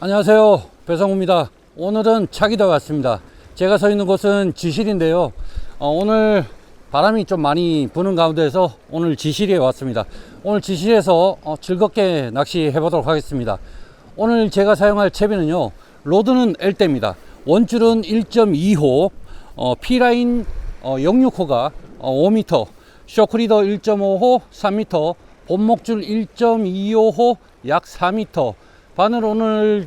안녕하세요, 배성우입니다. 오늘은 차기도에 왔습니다. 제가 서 있는 곳은 지실인데요. 오늘 바람이 좀 많이 부는 가운데서 오늘 지실에 왔습니다. 오늘 지실에서 즐겁게 낚시해 보도록 하겠습니다. 오늘 제가 사용할 채비는요, 로드는 L대입니다. 원줄은 1.2호, P라인 06호가 5m, 쇼크리더 1.5호 3m, 본목줄 1.25호 약 4m, 바늘 오늘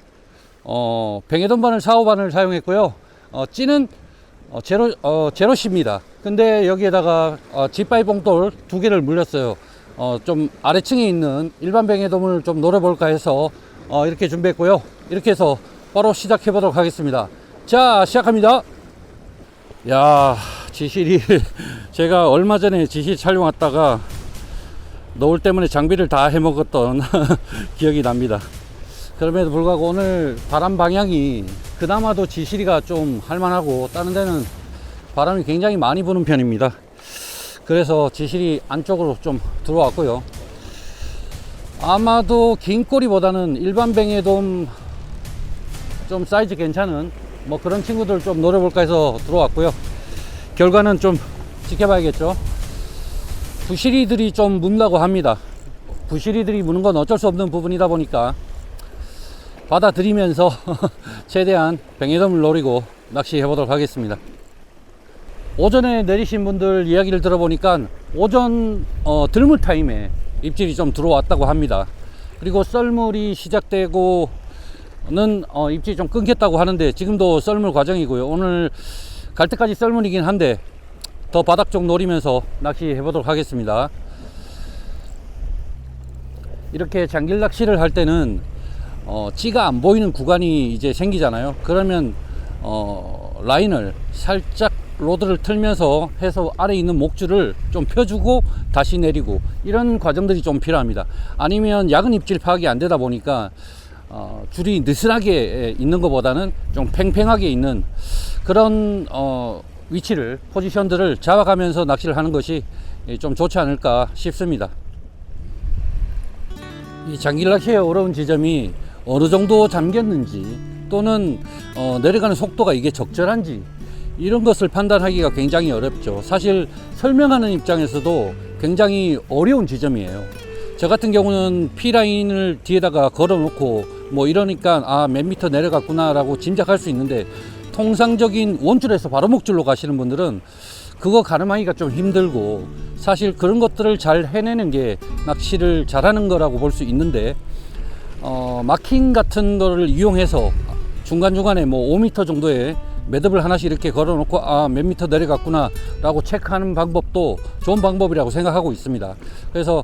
뱅에돈 바늘 4호바늘 사용했고요. 찌는 제로씨입니다. 근데 여기에다가 G5 봉돌 2개를 물렸어요. 좀 아래층에 있는 일반 뱅에돔을 좀 노려볼까 해서 이렇게 준비했고요. 이렇게 해서 바로 시작해 보도록 하겠습니다. 자, 시작합니다. 야, 지실이 제가 얼마 전에 지실 촬영 왔다가 노을 때문에 장비를 다 해먹었던 기억이 납니다. 그럼에도 불구하고 오늘 바람 방향이 그나마도 지실이가 좀 할만하고 다른 데는 바람이 굉장히 많이 부는 편입니다. 그래서 지실이 안쪽으로 좀 들어왔고요. 아마도 긴 꼬리보다는 일반 뱅에돔 좀 사이즈 괜찮은 뭐 그런 친구들 좀 노려볼까 해서 들어왔고요. 결과는 좀 지켜봐야겠죠. 부시리들이 좀 문다고 합니다. 부시리들이 무는 건 어쩔 수 없는 부분이다 보니까 받아들이면서 최대한 뱅에돔을 노리고 낚시해 보도록 하겠습니다. 오전에 내리신 분들 이야기를 들어보니까 오전 들물 타임에 입질이 좀 들어왔다고 합니다. 그리고 썰물이 시작되고는 입질이 좀 끊겼다고 하는데 지금도 썰물 과정이고요. 오늘 갈 때까지 썰물이긴 한데 더 바닥 쪽 노리면서 낚시해 보도록 하겠습니다. 이렇게 장길 낚시를 할 때는 찌가 안 보이는 구간이 이제 생기잖아요. 그러면 라인을 살짝 로드를 틀면서 해서 아래 있는 목줄을 좀 펴주고 다시 내리고 이런 과정들이 좀 필요합니다. 아니면 야근 입질 파악이 안 되다 보니까 줄이 느슨하게 있는 것보다는 좀 팽팽하게 있는 그런 위치를 포지션들을 잡아가면서 낚시를 하는 것이 좀 좋지 않을까 싶습니다. 이 장길 낚시의 어려운 지점이 어느 정도 잠겼는지 또는 내려가는 속도가 이게 적절한지 이런 것을 판단하기가 굉장히 어렵죠. 사실 설명하는 입장에서도 굉장히 어려운 지점이에요. 저 같은 경우는 P라인을 뒤에다가 걸어 놓고 뭐 이러니까 몇 미터 내려갔구나 라고 짐작할 수 있는데, 통상적인 원줄에서 바로 목줄로 가시는 분들은 그거 가늠하기가 좀 힘들고, 사실 그런 것들을 잘 해내는 게 낚시를 잘하는 거라고 볼 수 있는데, 마킹 같은 거를 이용해서 중간중간에 뭐 5m 정도의 매듭을 하나씩 이렇게 걸어 놓고 몇 미터 내려갔구나 라고 체크하는 방법도 좋은 방법이라고 생각하고 있습니다. 그래서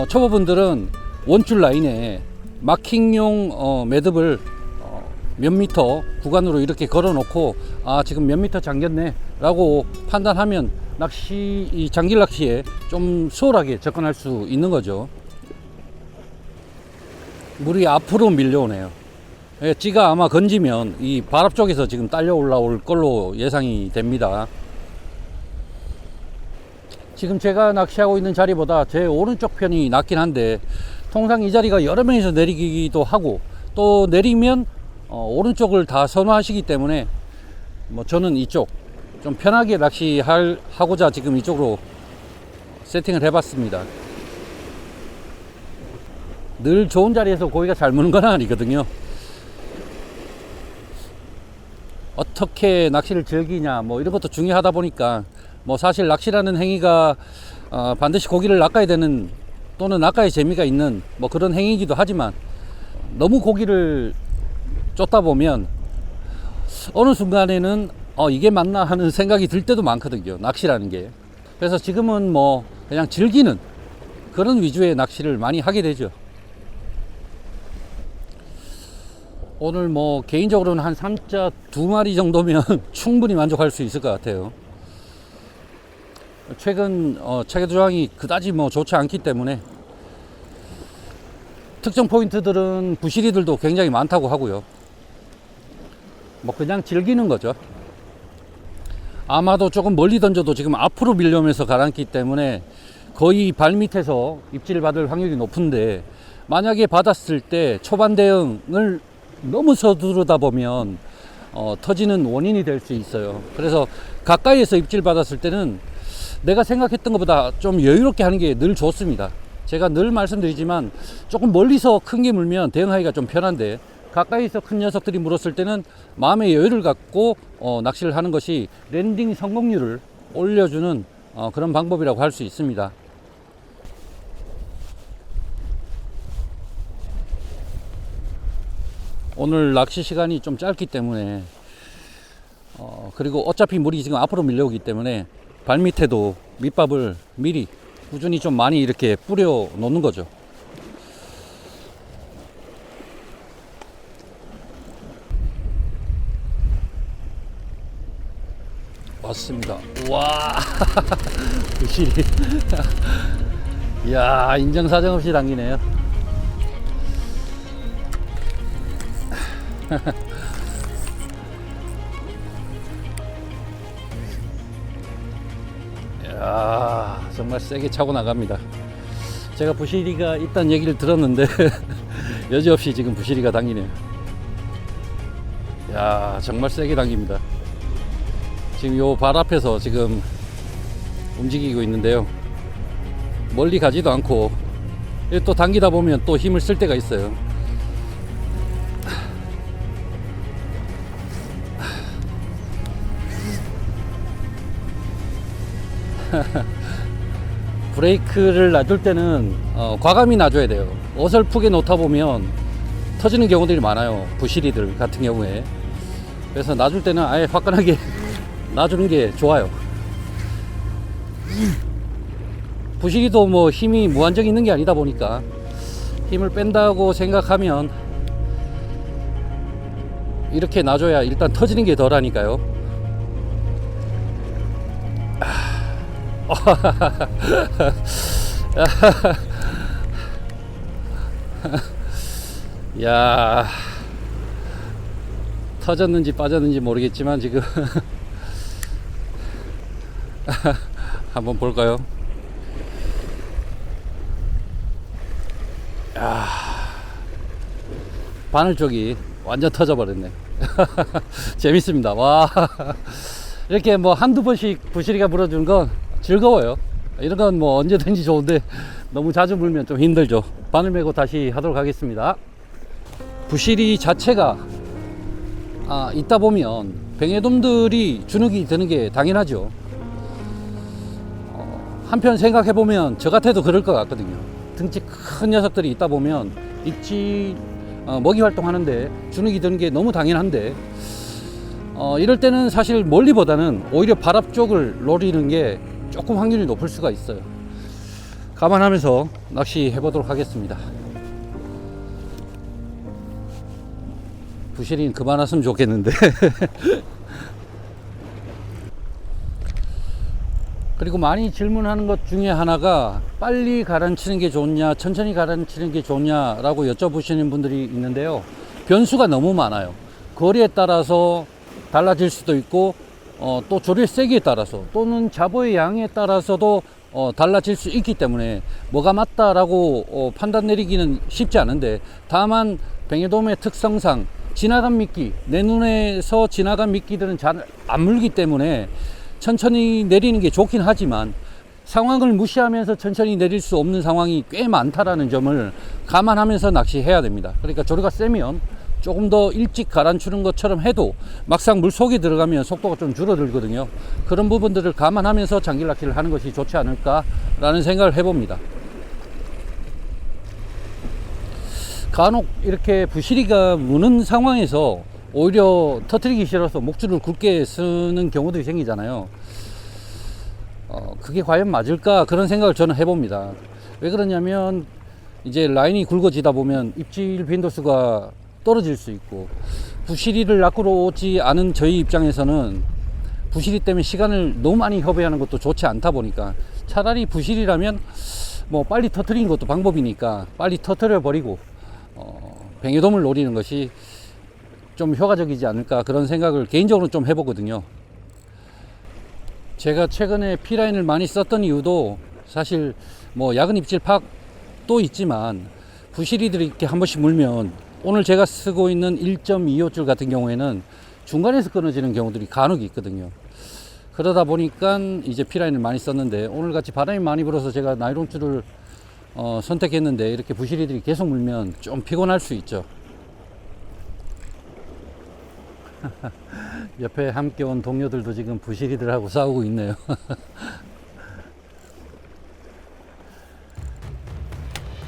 초보분들은 원줄 라인에 마킹용 매듭을 몇 미터 구간으로 이렇게 걸어 놓고 지금 몇 미터 잠겼네 라고 판단하면 이 장길 낚시에 좀 수월하게 접근할 수 있는 거죠. 물이 앞으로 밀려오네요. 찌가 아마 건지면 이 바람 쪽에서 지금 딸려 올라올 걸로 예상이 됩니다. 지금 제가 낚시하고 있는 자리보다 제 오른쪽 편이 낮긴 한데, 통상 이 자리가 여러 명이서 내리기도 하고 또 내리면 오른쪽을 다 선호하시기 때문에 뭐 저는 이쪽 좀 편하게 낚시하고자 지금 이쪽으로 세팅을 해봤습니다. 늘 좋은 자리에서 고기가 잘 무는 건 아니거든요. 어떻게 낚시를 즐기냐 뭐 이런 것도 중요하다 보니까 뭐 사실 낚시라는 행위가 반드시 고기를 낚아야 되는 또는 낚아야 재미가 있는 뭐 그런 행위이기도 하지만, 너무 고기를 쫓다 보면 어느 순간에는 이게 맞나 하는 생각이 들 때도 많거든요, 낚시라는 게. 그래서 지금은 뭐 그냥 즐기는 그런 위주의 낚시를 많이 하게 되죠. 오늘 뭐 개인적으로는 한 3자 2마리 정도면 충분히 만족할 수 있을 것 같아요. 최근 체계 조항이 그다지 뭐 좋지 않기 때문에 특정 포인트들은 부시리들도 굉장히 많다고 하고요. 뭐 그냥 즐기는 거죠. 아마도 조금 멀리 던져도 지금 앞으로 밀려오면서 가라앉기 때문에 거의 발 밑에서 입질을 받을 확률이 높은데, 만약에 받았을 때 초반 대응을 너무 서두르다 보면 터지는 원인이 될 수 있어요. 그래서 가까이에서 입질 받았을 때는 내가 생각했던 것보다 좀 여유롭게 하는 게 늘 좋습니다. 제가 늘 말씀드리지만 조금 멀리서 큰 게 물면 대응하기가 좀 편한데, 가까이서 큰 녀석들이 물었을 때는 마음의 여유를 갖고 낚시를 하는 것이 랜딩 성공률을 올려주는 그런 방법이라고 할 수 있습니다. 오늘 낚시 시간이 좀 짧기 때문에 그리고 어차피 물이 지금 앞으로 밀려오기 때문에 발밑에도 밑밥을 미리 꾸준히 좀 많이 이렇게 뿌려 놓는 거죠. 왔습니다. 와, 부실이. 이야, 인정사정 없이 당기네요. 이야, 정말 세게 차고 나갑니다. 제가 부시리가 있다는 얘기를 들었는데 여지없이 지금 부시리가 당기네요. 이야, 정말 세게 당깁니다. 지금 요 발 앞에서 지금 움직이고 있는데요. 멀리 가지도 않고 또 당기다 보면 또 힘을 쓸 때가 있어요. 브레이크를 놔줄 때는 과감히 놔줘야 돼요. 어설프게 놓다 보면 터지는 경우들이 많아요. 부시리들 같은 경우에. 그래서 놔줄 때는 아예 화끈하게 놔주는 게 좋아요. 부시리도 뭐 힘이 무한정 있는 게 아니다 보니까 힘을 뺀다고 생각하면 이렇게 놔줘야 일단 터지는 게 덜하니까요. 야, 터졌는지 빠졌는지 모르겠지만 지금 한번 볼까요? 야, 바늘 쪽이 완전 터져버렸네. 재밌습니다. 와, 이렇게 뭐 한두 번씩 부시리가 물어주는 건 즐거워요. 이런 건 뭐 언제든지 좋은데 너무 자주 물면 좀 힘들죠. 바늘 메고 다시 하도록 하겠습니다. 부시리 자체가 있다 보면 뱅에돔들이 주눅이 드는 게 당연하죠. 한편 생각해 보면 저 같아도 그럴 것 같거든요. 등치 큰 녀석들이 있다 보면 입질 먹이 활동하는데 주눅이 드는 게 너무 당연한데 이럴 때는 사실 멀리보다는 오히려 발 앞 쪽을 노리는 게 조금 확률이 높을 수가 있어요. 감안하면서 낚시 해보도록 하겠습니다. 부시리는 그만 왔으면 좋겠는데. 그리고 많이 질문하는 것 중에 하나가 빨리 가라앉히는 게 좋냐 천천히 가라앉히는 게 좋냐 라고 여쭤보시는 분들이 있는데요. 변수가 너무 많아요. 거리에 따라서 달라질 수도 있고 또 조류의 세기에 따라서 또는 잡어의 양에 따라서도 달라질 수 있기 때문에 뭐가 맞다라고 판단 내리기는 쉽지 않은데, 다만 뱅에돔의 특성상 지나간 미끼, 내 눈에서 지나간 미끼들은 잘 안 물기 때문에 천천히 내리는 게 좋긴 하지만 상황을 무시하면서 천천히 내릴 수 없는 상황이 꽤 많다라는 점을 감안하면서 낚시해야 됩니다. 그러니까 조류가 세면 조금 더 일찍 가라앉히는 것처럼 해도 막상 물 속에 들어가면 속도가 좀 줄어들거든요. 그런 부분들을 감안하면서 장기 낚시를 하는 것이 좋지 않을까라는 생각을 해봅니다. 간혹 이렇게 부시리가 무는 상황에서 오히려 터뜨리기 싫어서 목줄을 굵게 쓰는 경우들이 생기잖아요. 그게 과연 맞을까 그런 생각을 저는 해봅니다. 왜 그러냐면 이제 라인이 굵어지다 보면 입질 빈도수가 떨어질 수 있고, 부시리를 낚으러 오지 않은 저희 입장에서는 부시리 때문에 시간을 너무 많이 허비하는 것도 좋지 않다 보니까 차라리 부시리라면 뭐 빨리 터뜨리는 것도 방법이니까 빨리 터뜨려 버리고 뱅에돔을 노리는 것이 좀 효과적이지 않을까 그런 생각을 개인적으로 좀 해보거든요. 제가 최근에 P라인을 많이 썼던 이유도 사실 뭐 야근 입질 파악도 있지만 부시리들이 이렇게 한 번씩 물면 오늘 제가 쓰고 있는 1.25줄 같은 경우에는 중간에서 끊어지는 경우들이 간혹 있거든요. 그러다 보니까 이제 P라인을 많이 썼는데, 오늘 같이 바람이 많이 불어서 제가 나이론 줄을 선택했는데, 이렇게 부시리들이 계속 물면 좀 피곤할 수 있죠. 옆에 함께 온 동료들도 지금 부시리들하고 싸우고 있네요.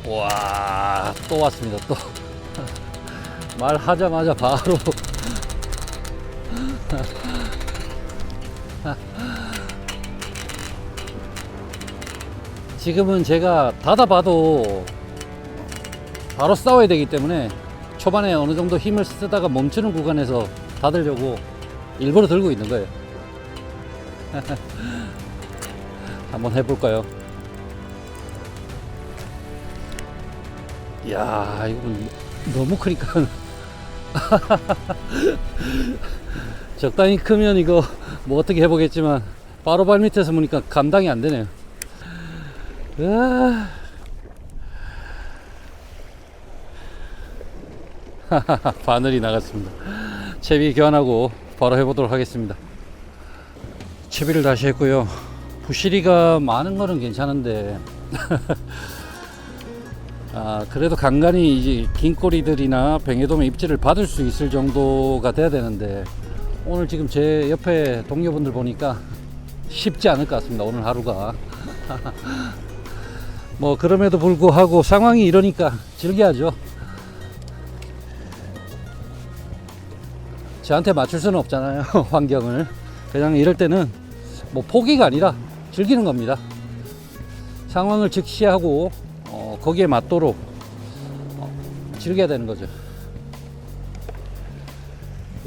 와, 또 왔습니다. 또 말하자마자 바로 지금은 제가 닫아봐도 바로 싸워야 되기 때문에 초반에 어느 정도 힘을 쓰다가 멈추는 구간에서 닫으려고 일부러 들고 있는 거예요. 한번 해볼까요? 이야, 이건 너무 크니까 적당히 크면 이거 뭐 어떻게 해보겠지만 바로 발 밑에서 보니까 감당이 안 되네요. 바늘이 나갔습니다. 채비 교환하고 바로 해보도록 하겠습니다. 채비를 다시 했고요. 부시리가 많은 거는 괜찮은데 그래도 간간히 이제 긴 꼬리들이나 뱅에돔의 입질을 받을 수 있을 정도가 돼야 되는데, 오늘 지금 제 옆에 동료분들 보니까 쉽지 않을 것 같습니다. 오늘 하루가. 뭐 그럼에도 불구하고 상황이 이러니까 즐겨야죠. 저한테 맞출 수는 없잖아요. 환경을. 그냥 이럴 때는 뭐 포기가 아니라 즐기는 겁니다. 상황을 직시하고 거기에 맞도록 즐겨야 되는 거죠.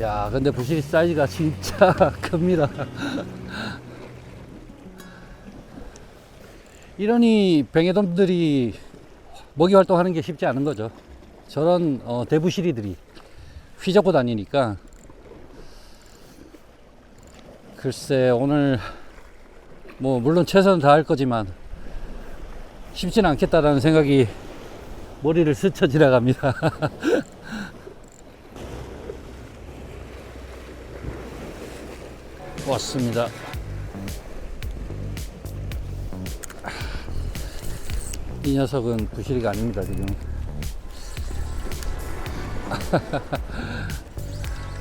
야, 근데 부시리 사이즈가 진짜 큽니다. 이러니 뱅에돔들이 먹이 활동하는 게 쉽지 않은 거죠. 저런 대부시리들이 휘젓고 다니니까. 글쎄, 오늘 뭐 물론 최선을 다할 거지만 쉽지는 않겠다라는 생각이 머리를 스쳐 지나갑니다. 왔습니다. 이 녀석은 부시리가 아닙니다, 지금.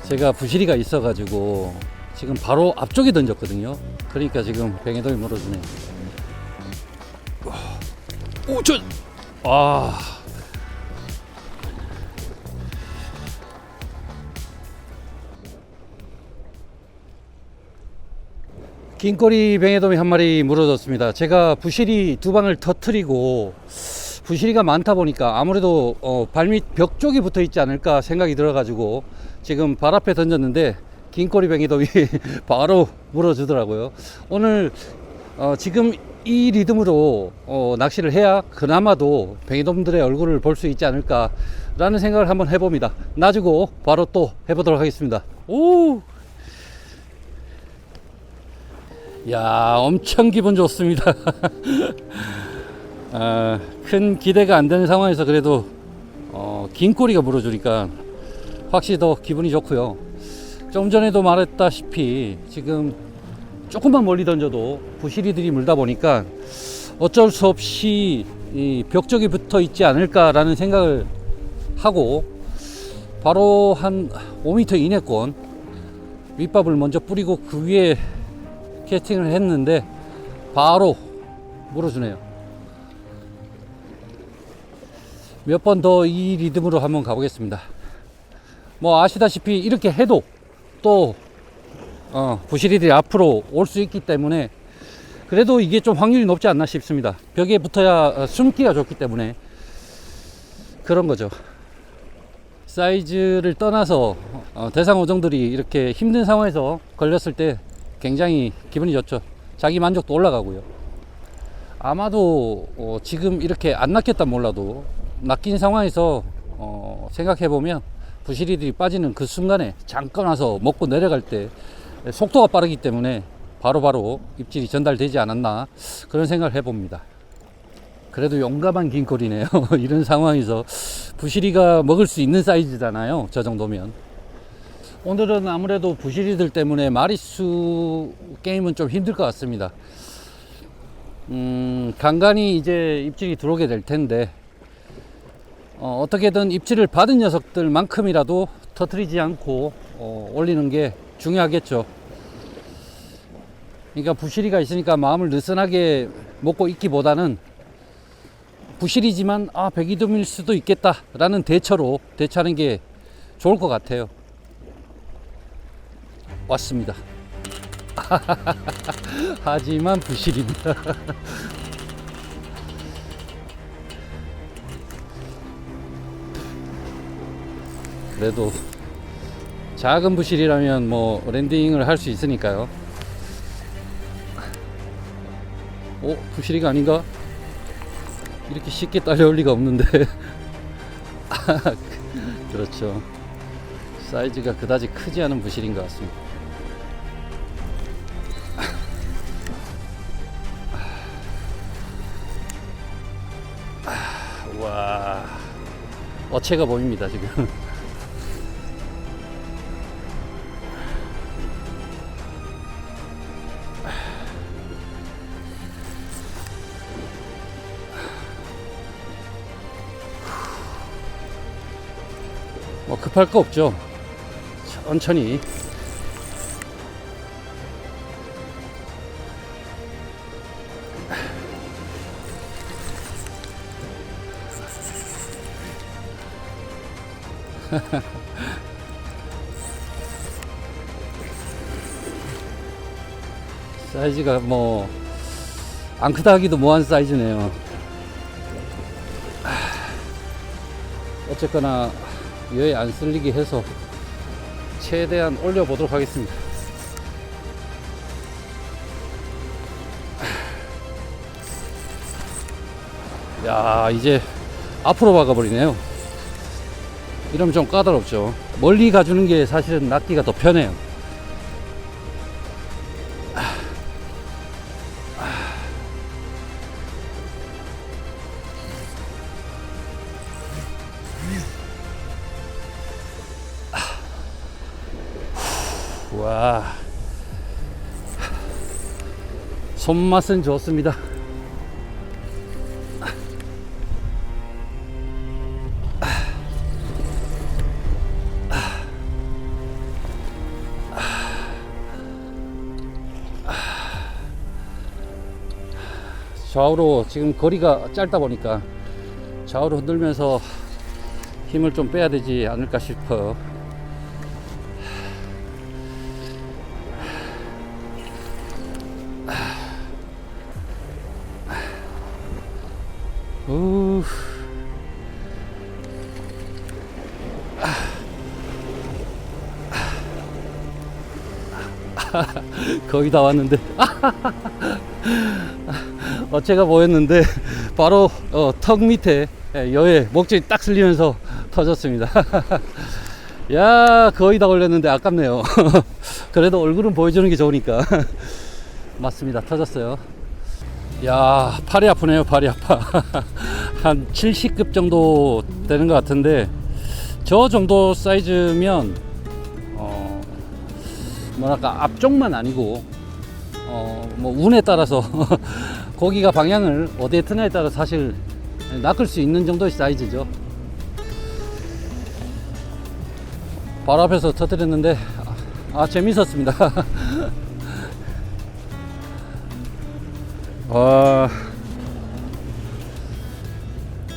제가 부시리가 있어가지고 지금 바로 앞쪽에 던졌거든요. 그러니까 지금 뱅에돔이 물어주네. 오, 긴꼬리 뱅에돔이 한 마리 물어졌습니다. 제가 부시리 두 방을 터트리고 부시리가 많다 보니까 아무래도 발밑 벽 쪽에 붙어 있지 않을까 생각이 들어가지고 지금 발 앞에 던졌는데 긴꼬리 뱅에돔이 바로 물어주더라고요. 오늘 지금 이 리듬으로 낚시를 해야 그나마도 뱅에돔들의 얼굴을 볼 수 있지 않을까 라는 생각을 한번 해봅니다. 놔주고 바로 또 해보도록 하겠습니다. 오! 야, 엄청 기분 좋습니다. 큰 기대가 안 되는 상황에서 그래도 긴 꼬리가 물어주니까 확실히 더 기분이 좋고요. 좀 전에도 말했다시피 지금 조금만 멀리 던져도 부시리들이 물다 보니까 어쩔 수 없이 이 벽 쪽에 붙어 있지 않을까라는 생각을 하고 바로 한 5m 이내권 윗밥을 먼저 뿌리고 그 위에 캐스팅을 했는데 바로 물어주네요. 몇 번 더 이 리듬으로 한번 가보겠습니다. 뭐 아시다시피 이렇게 해도 또 부시리들이 앞으로 올 수 있기 때문에 그래도 이게 좀 확률이 높지 않나 싶습니다. 벽에 붙어야 숨기가 좋기 때문에 그런 거죠. 사이즈를 떠나서 대상 어종들이 이렇게 힘든 상황에서 걸렸을 때 굉장히 기분이 좋죠. 자기 만족도 올라가고요. 아마도 지금 이렇게 안 낚였다 몰라도 낚인 상황에서 생각해보면 부시리들이 빠지는 그 순간에 잠깐 와서 먹고 내려갈 때 속도가 빠르기 때문에 바로바로 입질이 전달되지 않았나 그런 생각을 해봅니다. 그래도 용감한 긴콜이네요. 이런 상황에서 부시리가 먹을 수 있는 사이즈잖아요. 저 정도면. 오늘은 아무래도 부시리들 때문에 마리수 게임은 좀 힘들 것 같습니다. 간간히 이제 입질이 들어오게 될 텐데, 어떻게든 입질을 받은 녀석들만큼이라도 터트리지 않고 올리는 게 중요하겠죠. 그러니까 부시리가 있으니까 마음을 느슨하게 먹고 있기보다는 부시리지만 배기돔일 수도 있겠다 라는 대처로 대처하는 게 좋을 것 같아요. 왔습니다. 하지만 부시리입니다. 그래도 작은 부실이라면 뭐 랜딩을 할 수 있으니까요. 부실이가 아닌가? 이렇게 쉽게 딸려올 리가 없는데. 그렇죠. 사이즈가 그다지 크지 않은 부실인 것 같습니다. 와, 어체가 보입니다 지금. 뭐 급할 거 없죠. 천천히. 사이즈가 뭐 안 크다 하기도 뭐한 사이즈네요. 어쨌거나 여에 안 쓸리게 해서 최대한 올려보도록 하겠습니다. 야, 이제 앞으로 박아버리네요. 이러면 좀 까다롭죠. 멀리 가주는 게 사실은 낚기가 더 편해요. 와, 손맛은 좋습니다. 좌우로 지금 거리가 짧다 보니까 좌우로 흔들면서 힘을 좀 빼야 되지 않을까 싶어요. 거의 다 왔는데 어체가 보였는데 바로 턱 밑에 여에 목줄이 딱 쓸리면서 터졌습니다. 야, 거의 다 올렸는데 아깝네요. 그래도 얼굴은 보여주는 게 좋으니까. 맞습니다, 터졌어요. 야, 팔이 아프네요. 팔이 아파. 한 70급 정도 되는 것 같은데, 저 정도 사이즈면 뭐랄까 앞쪽만 아니고 뭐 운에 따라서 고기가 방향을 어디에 트냐에 따라 사실 낚을 수 있는 정도의 사이즈죠. 바로 앞에서 터뜨렸는데 재밌었습니다.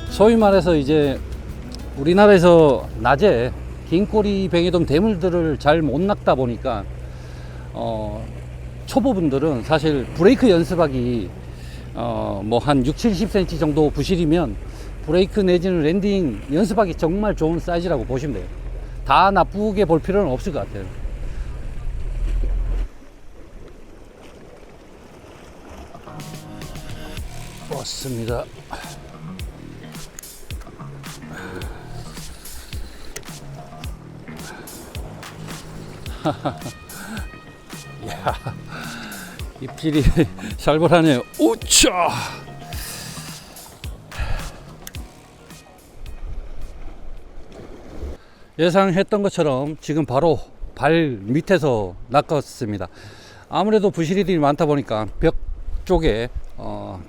소위 말해서 이제 우리나라에서 낮에 긴 꼬리 뱅에돔 대물들을 잘 못 낚다 보니까 초보분들은 사실 브레이크 연습하기 뭐 한 6, 70cm 정도 부실이면 브레이크 내지는 랜딩 연습하기 정말 좋은 사이즈라고 보시면 돼요. 다 나쁘게 볼 필요는 없을 것 같아요. 왔습니다. 이야, 입질이 살벌하네요. 우차! 예상했던 것처럼 지금 바로 발 밑에서 낚았습니다. 아무래도 부시리들이 많다 보니까 벽 쪽에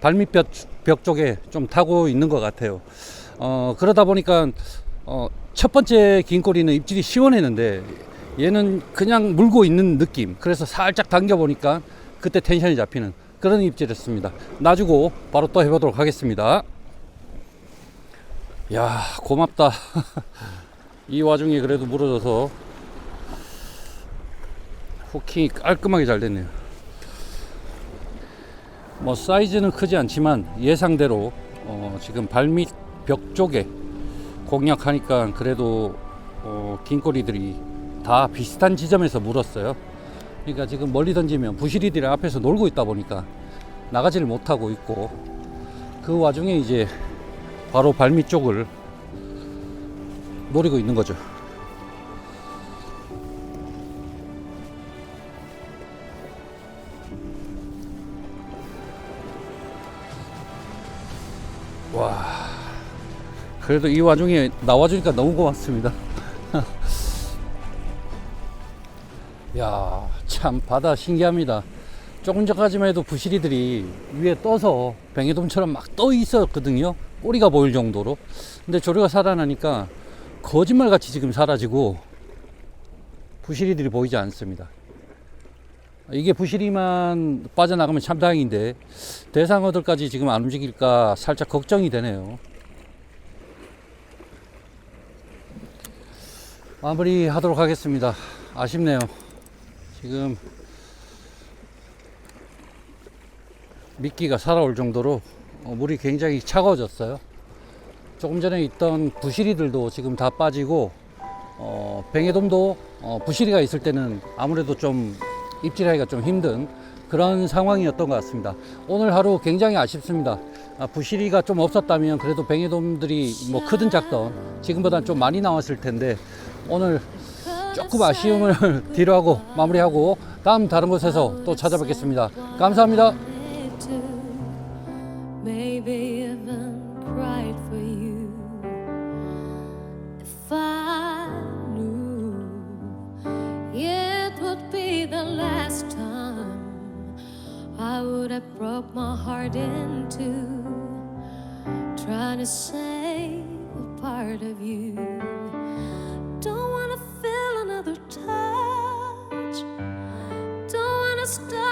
발밑 벽 쪽에 좀 타고 있는 것 같아요. 그러다 보니까 첫 번째 긴 꼬리는 입질이 시원했는데 얘는 그냥 물고 있는 느낌. 그래서 살짝 당겨 보니까 그때 텐션이 잡히는 그런 입질이었습니다. 놔주고 바로 또 해보도록 하겠습니다. 야, 고맙다. 이 와중에 그래도 물어줘서 후킹이 깔끔하게 잘 됐네요. 뭐 사이즈는 크지 않지만 예상대로 지금 발밑 벽 쪽에 공략하니까 그래도 긴 꼬리들이 다 비슷한 지점에서 물었어요. 그러니까 지금 멀리 던지면 부시리들이 앞에서 놀고 있다 보니까 나가지를 못하고 있고, 그 와중에 이제 바로 발밑 쪽을 노리고 있는 거죠. 와, 그래도 이 와중에 나와주니까 너무 고맙습니다. 야, 참 바다 신기합니다. 조금 전까지만 해도 부시리들이 위에 떠서 뱅에돔처럼 막 떠 있었거든요. 꼬리가 보일 정도로. 근데 조류가 살아나니까 거짓말같이 지금 사라지고 부시리들이 보이지 않습니다. 이게 부시리만 빠져나가면 참 다행인데 대상어들까지 지금 안 움직일까 살짝 걱정이 되네요. 마무리 하도록 하겠습니다. 아쉽네요. 지금 미끼가 살아올 정도로 물이 굉장히 차가워졌어요. 조금 전에 있던 부시리들도 지금 다 빠지고 뱅에돔도 부시리가 있을 때는 아무래도 좀 입질하기가 좀 힘든 그런 상황이었던 것 같습니다. 오늘 하루 굉장히 아쉽습니다. 부시리가 좀 없었다면 그래도 뱅에돔들이 뭐 크든 작든 지금보다 좀 많이 나왔을 텐데 오늘 조금 아쉬움을 뒤로 하고 마무리하고 다음 다른 곳에서 또 찾아뵙겠습니다. 감사합니다. Maybe even cried for you if I knew it would be the last time I would have broke my heart in two trying to save a part of you. Don't wanna feel another touch, don't wanna stop